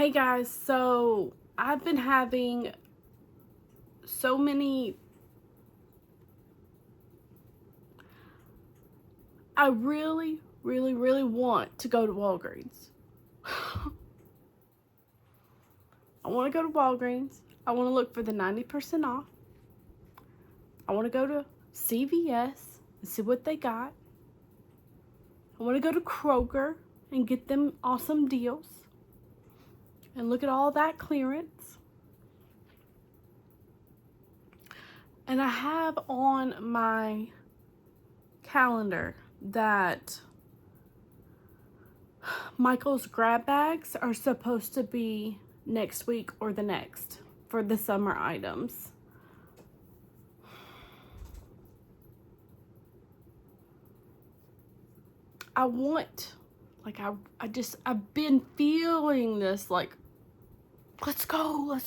Hey guys, so I've been having so many, I really want to go to Walgreens. I want to go to Walgreens. I want to look for the 90% off. I want to go to CVS and see what they got. I want to go to Kroger and get them awesome deals and look at all that clearance. And I have on my calendar that Michael's grab bags are supposed to be next week or the next for the summer items. I want, like, I've been feeling this, like, let's go.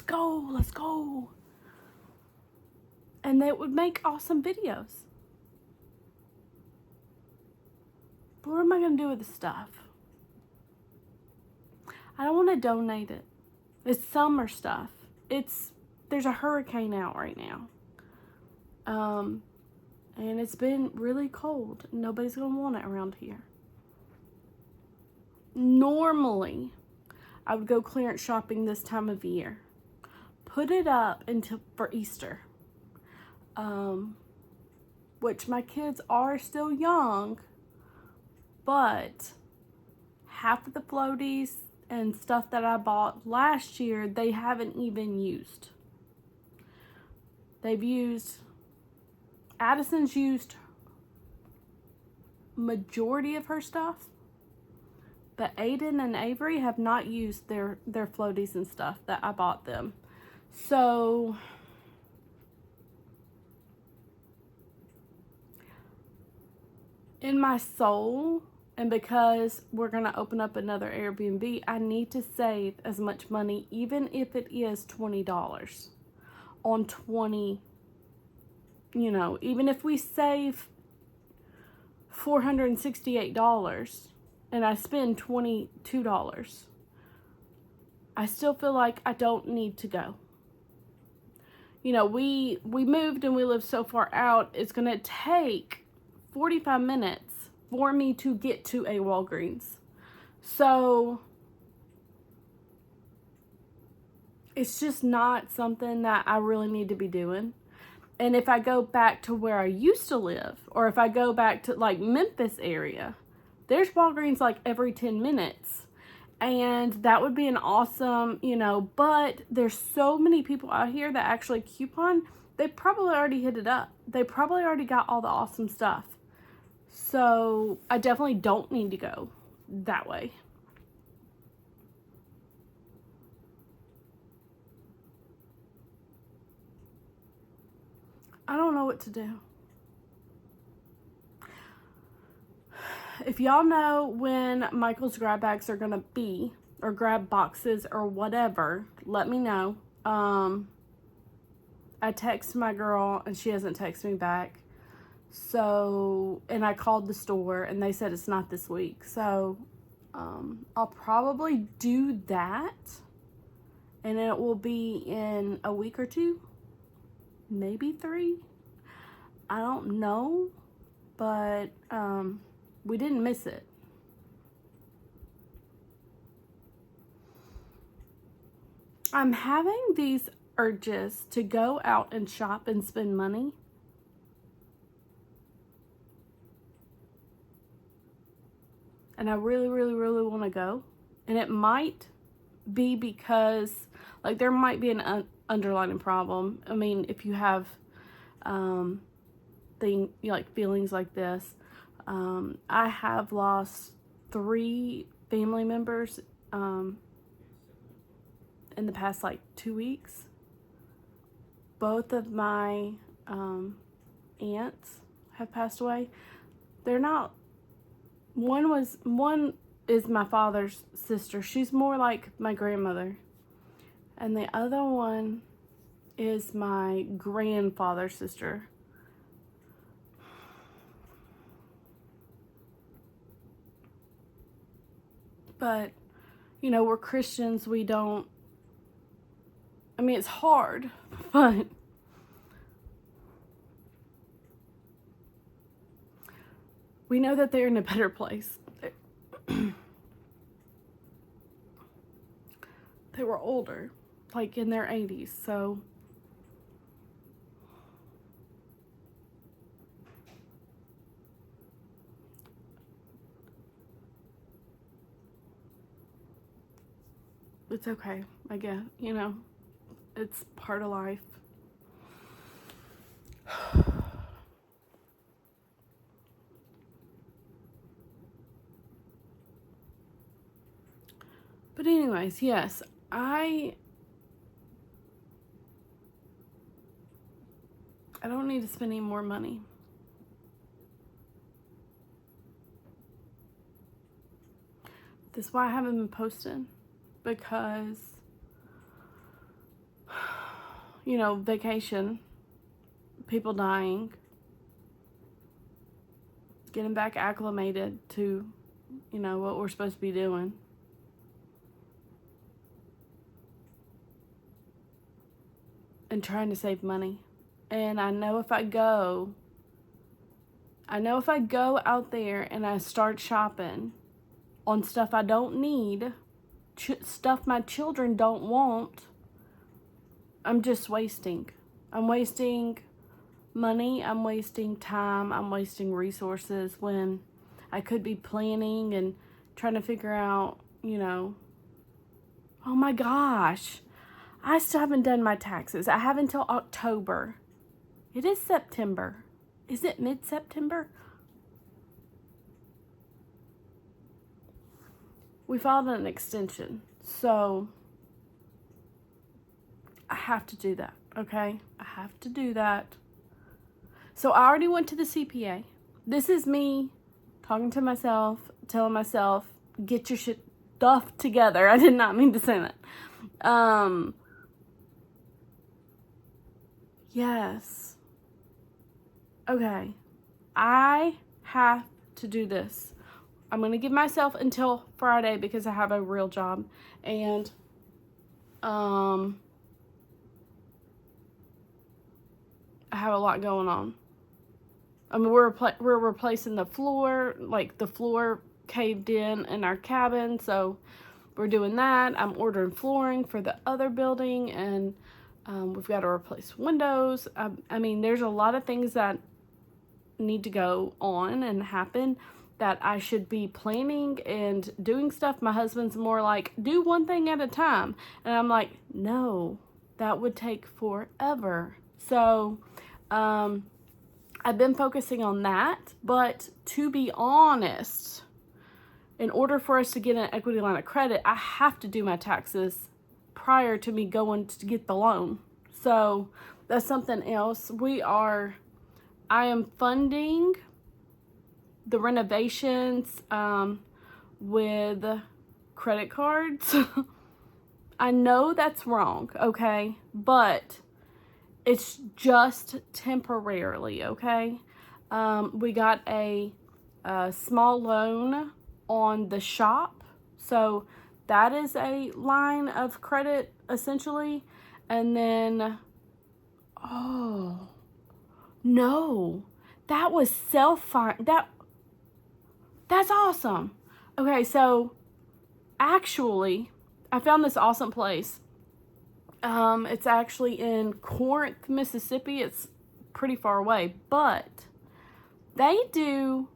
And they would make awesome videos. But what am I going to do with the stuff? I don't want to donate it. It's summer stuff. There's a hurricane out right now. And it's been really cold. Nobody's going to want it around here. Normally, I would go clearance shopping this time of year. Put it up for Easter. Which my kids are still young, but half of the floaties and stuff that I bought last year, they haven't even used. Addison's used majority of her stuff, but Aiden and Avery have not used their floaties and stuff that I bought them. So in my soul, and because we're going to open up another Airbnb, I need to save as much money, even if it is $20 on 20, even if we save $468 and I spend $22, I still feel like I don't need to go. We moved and we live so far out, it's going to take 45 minutes for me to get to a Walgreens. So it's just not something that I really need to be doing. And if I go back to where I used to live, or if I go back to like Memphis area, there's Walgreens like every 10 minutes. And that would be an awesome, but there's so many people out here that actually coupon. They probably already hit it up. They probably already got all the awesome stuff. So I definitely don't need to go that way. I don't know what to do. If y'all know when Michael's grab bags are gonna be, or grab boxes or whatever, let me know. I texted my girl and she hasn't texted me back. So, and I called the store and they said it's not this week. So, I'll probably do that. And it will be in a week or two. Maybe 3. I don't know. But, we didn't miss it. I'm having these urges to go out and shop and spend money. And I really want to go. And it might be because, like, there might be an underlying problem. I mean, if you have feelings like this. I have lost 3 family members in the past, 2 weeks. Both of my aunts have passed away. They're not... One is my father's sister. She's more like my grandmother. And the other one is my grandfather's sister. But, you know, we're Christians, we don't, I mean, it's hard, but we know that they're in a better place. They were older, like in their 80s, so it's okay, I guess, you know, it's part of life. But anyways, yes, I don't need to spend any more money. That's why I haven't been posting, because, you know, vacation, people dying, getting back acclimated to, you know, what we're supposed to be doing. And trying to save money. And I know if I go out there and I start shopping on stuff I don't need, stuff my children don't want, I'm just wasting. I'm wasting money, I'm wasting time, I'm wasting resources when I could be planning and trying to figure out, you know, oh my gosh, I still haven't done my taxes. I have until October. It is September. Is it mid-September? We filed an extension, so I have to do that, okay? I have to do that. So I already went to the CPA. This is me talking to myself, telling myself, get your stuff together. I did not mean to say that. Yes. Okay. I have to do this. I'm going to give myself until Friday because I have a real job. And, I have a lot going on. I mean, we're replacing the floor. Like, the floor caved in our cabin. So, we're doing that. I'm ordering flooring for the other building. And, we've got to replace windows. I mean, there's a lot of things that need to go on and happen that I should be planning and doing stuff. My husband's more like, do one thing at a time. And I'm like, no, that would take forever. So, I've been focusing on that. But to be honest, in order for us to get an equity line of credit, I have to do my taxes prior to me going to get the loan. So that's something else. I am funding the renovations with credit cards. I know that's wrong, okay? But it's just temporarily, okay? We got a small loan on the shop. So that is a line of credit, essentially. And then, oh, no, that was that's awesome. Okay, so actually, I found this awesome place. It's actually in Corinth, Mississippi. It's pretty far away, but they do,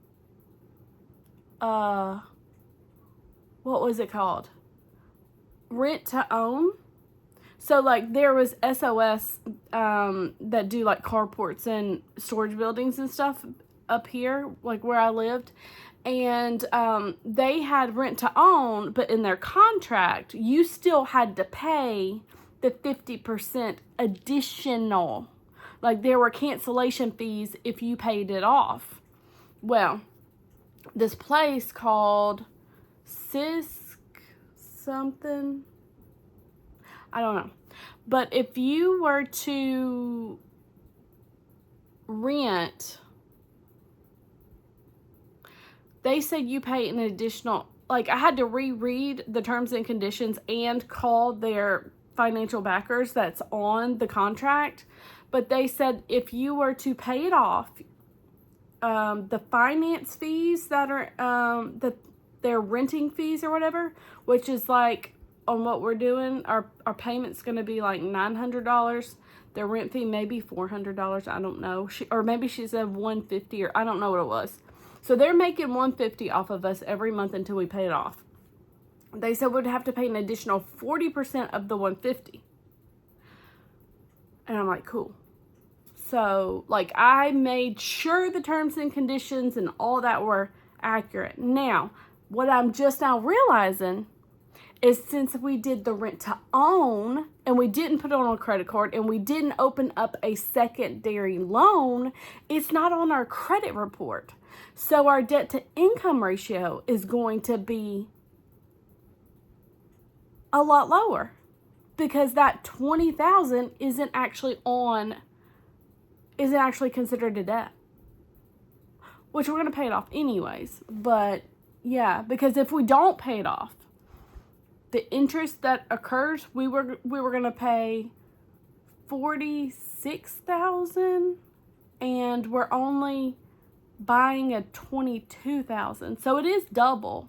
what was it called? Rent to own. So, like, there was SOS that do, like, carports and storage buildings and stuff up here, like, where I lived. And they had rent to own, but in their contract, you still had to pay the 50% additional. Like, there were cancellation fees if you paid it off. Well, this place called Sisk something, I don't know. But if you were to rent, they said you pay an additional like, I had to reread the terms and conditions and call their financial backers that's on the contract. But they said if you were to pay it off, the finance fees that are, their renting fees or whatever, which is like, on what we're doing, our payment's going to be like $900. Their rent fee may be $400. I don't know. Or maybe she said $150, or I don't know what it was. So they're making $150 off of us every month until we pay it off. They said we'd have to pay an additional 40% of the $150. And I'm like, cool. So, like, I made sure the terms and conditions and all that were accurate. Now, what I'm just now realizing is, since we did the rent to own and we didn't put it on a credit card and we didn't open up a secondary loan, it's not on our credit report. So our debt to income ratio is going to be a lot lower, because that $20,000 isn't actually considered a debt, which we're going to pay it off anyways. But yeah, because if we don't pay it off, the interest that occurs, we were going to pay $46,000, and we're only buying a $22,000. So it is double.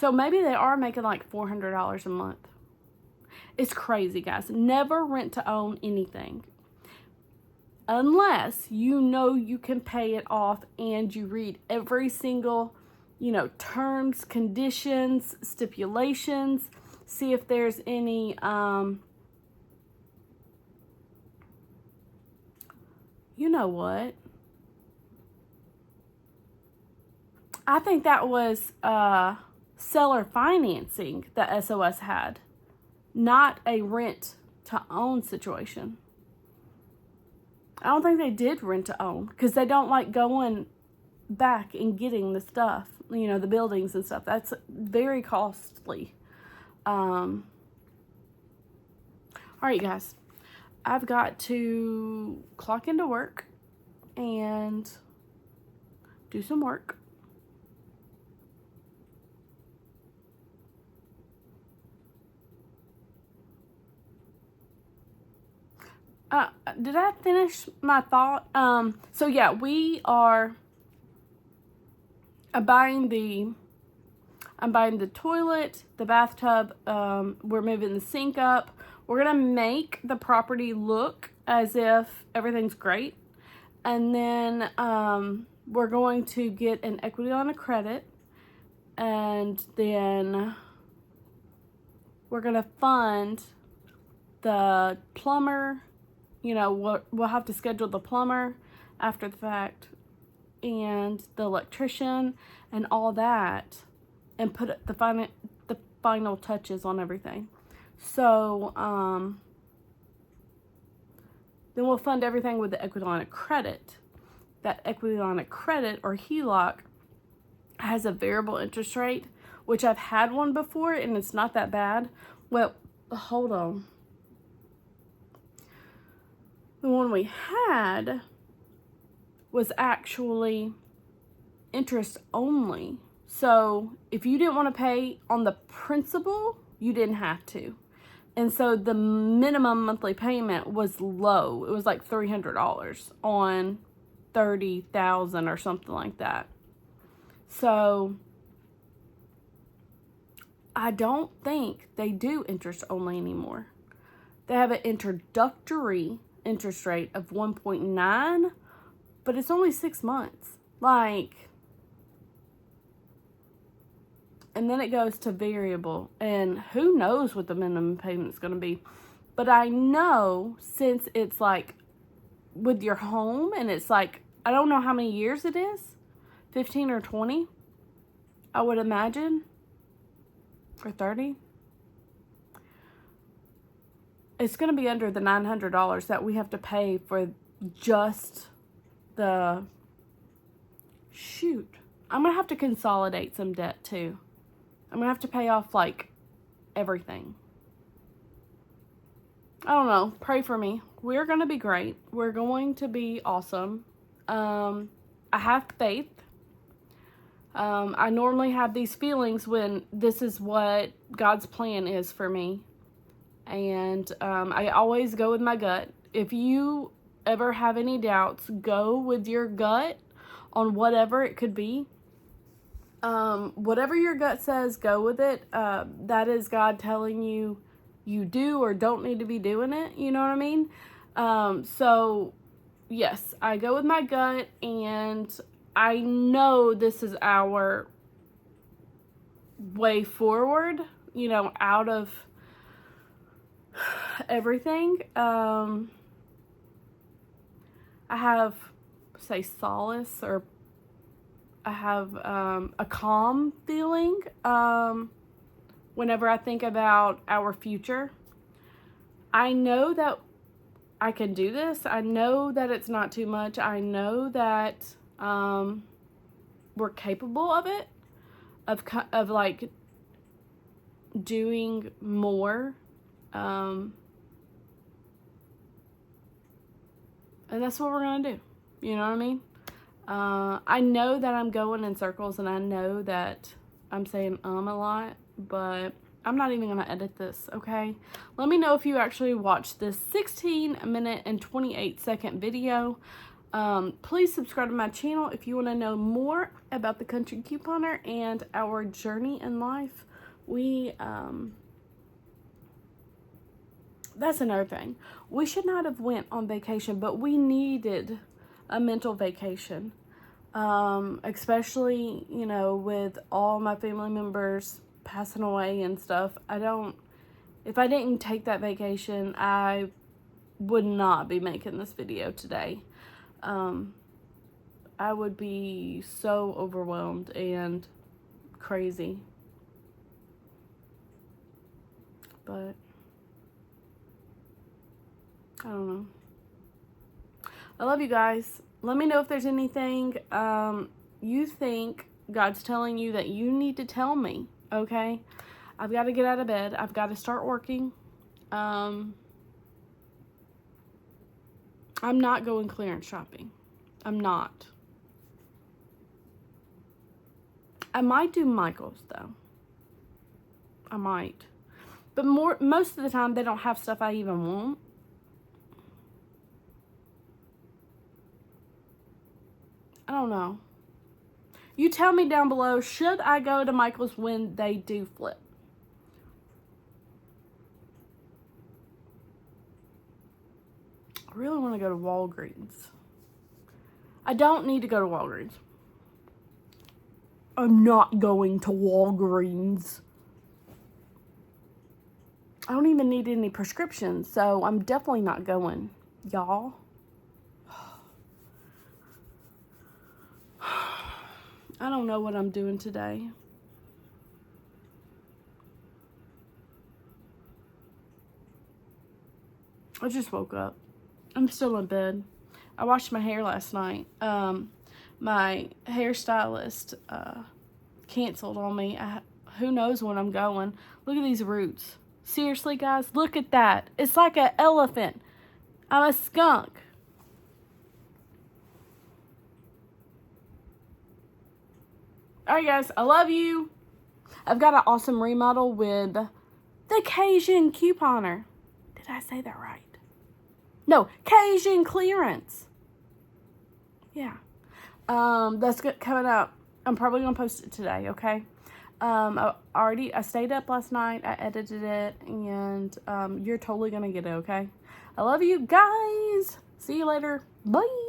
So maybe they are making like $400 a month. It's crazy, guys. Never rent to own anything unless you know you can pay it off and you read every single, terms, conditions, stipulations, see if there's any, you know what? I think that was, seller financing that SOS had, not a rent to own situation. I don't think they did rent to own, because they don't like going back and getting the stuff, the buildings and stuff. That's very costly. All right, guys, I've got to clock into work and do some work. Did I finish my thought? So yeah, we are, I'm buying the toilet, the bathtub, we're moving the sink up. We're going to make the property look as if everything's great. And then, we're going to get an equity line of credit, and then we're going to fund the plumber. We'll have to schedule the plumber after the fact, and the electrician and all that, and put the final touches on everything. So, then we'll fund everything with the equity line of credit. That equity line of credit, or HELOC, has a variable interest rate, which I've had one before, and it's not that bad. Well, hold on. The one we had was actually interest only. So if you didn't want to pay on the principal, you didn't have to. And so the minimum monthly payment was low. It was like $300 on $30,000 or something like that. So I don't think they do interest only anymore. They have an introductory interest rate of 1.9, but it's only 6 months. And then it goes to variable, and who knows what the minimum payment is going to be. But I know, since it's like with your home, and it's like, I don't know how many years it is, 15 or 20, I would imagine, or 30. It's going to be under the $900 that we have to pay for just the, I'm going to have to consolidate some debt too. I'm going to have to pay off like everything. I don't know. Pray for me. We're going to be great. We're going to be awesome. I have faith I normally have these feelings when this is what God's plan is for me. And I always go with my gut. If you ever have any doubts, go with your gut on whatever it could be. Whatever your gut says, go with it. That is God telling you you do or don't need to be doing it. You know what I mean? So, yes, I go with my gut, and I know this is our way forward, you know, out of everything. I have, say, solace, or I have a calm feeling whenever I think about our future. I know that I can do this. I know that it's not too much. I know that we're capable of it, of like doing more. And that's what we're going to do. You know what I mean? I know that I'm going in circles, and I know that I'm saying a lot, but I'm not even going to edit this, okay? Let me know if you actually watched this 16-minute and 28-second video. Please subscribe to my channel if you want to know more about the Country Couponer and our journey in life. That's another thing. We should not have went on vacation, but we needed a mental vacation. Especially, you know, with all my family members passing away and stuff. If I didn't take that vacation, I would not be making this video today. I would be so overwhelmed and crazy. But I don't know. I love you guys. Let me know if there's anything you think God's telling you that you need to tell me, okay? I've got to get out of bed. I've got to start working. I'm not going clearance shopping. I'm not. I might do Michael's, though. I might. But most of the time, they don't have stuff I even want. I don't know. You tell me down below, should I go to Michael's when they do flip? I really want to go to Walgreens. I don't need to go to Walgreens. I'm not going to Walgreens. I don't even need any prescriptions, so I'm definitely not going, y'all. I don't know what I'm doing today. I just woke up. I'm still in bed. I washed my hair last night. My hairstylist canceled on me. Who knows when I'm going. Look at these roots. Seriously, guys, look at that. It's like an elephant. I'm a skunk. Alright, guys, I love you. I've got an awesome remodel with the Cajun Couponer. Did I say that right? No, Cajun Clearance. Yeah. That's good, coming up. I'm probably going to post it today, okay? I stayed up last night. I edited it, and you're totally going to get it, okay? I love you guys. See you later. Bye.